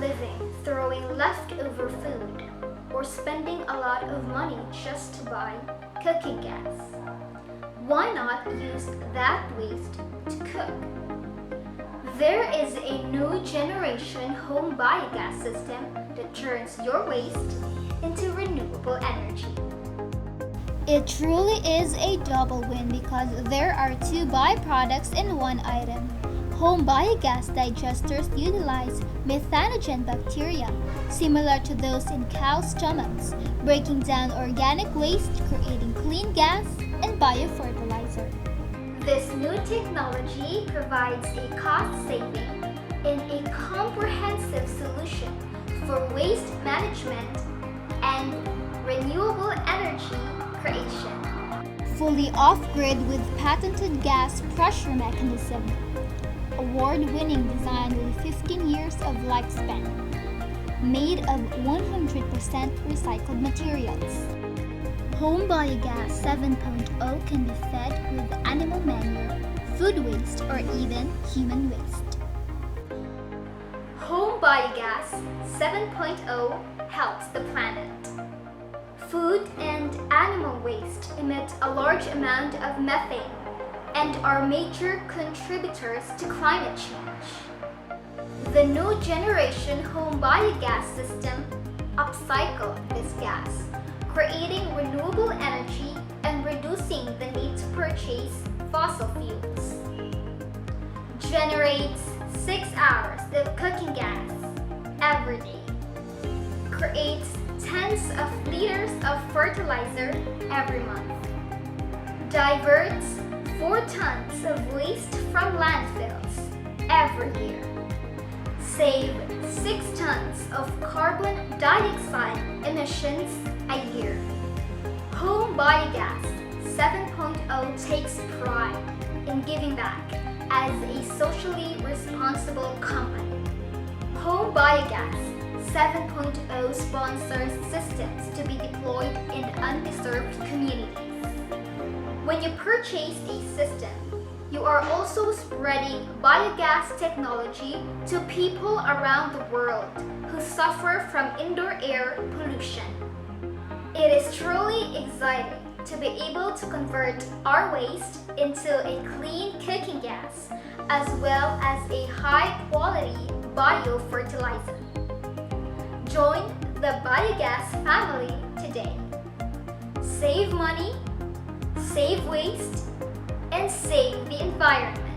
living throwing leftover food or spending a lot of money just to buy cooking gas. Why not use that waste to cook? There is a new generation home biogas system that turns your waste into renewable energy. It truly is a double win because there are two byproducts in one item. Home biogas digesters utilize methanogen bacteria, similar to those in cow stomachs, breaking down organic waste, creating clean gas and biofertilizer. This new technology provides a cost saving and a comprehensive solution for waste management and renewable energy creation. Fully off-grid with patented gas pressure mechanism. Award-winning design with 15 years of lifespan. Made of 100% recycled materials. Home Biogas 7.0 can be fed with animal manure, food waste, or even human waste. Home Biogas 7.0 helps the planet. Food and animal waste emit a large amount of methane and are major contributors to climate change. The new generation home biogas system upcycles this gas, creating renewable energy and reducing the need to purchase fossil fuels. Generates 6 hours of cooking gas every day. Creates tens of liters of fertilizer every month. Diverts 4 tons of waste from landfills every year. Save 6 tons of carbon dioxide emissions a year. Home Biogas 7.0 takes pride in giving back as a socially responsible company. Home Biogas 7.0 sponsors systems to be deployed in underserved communities. When you purchase a system, you are also spreading biogas technology to people around the world who suffer from indoor air pollution. It is truly exciting to be able to convert our waste into a clean cooking gas as well as a high-quality biofertilizer. Join the biogas family today. Save money, save waste, and save the environment.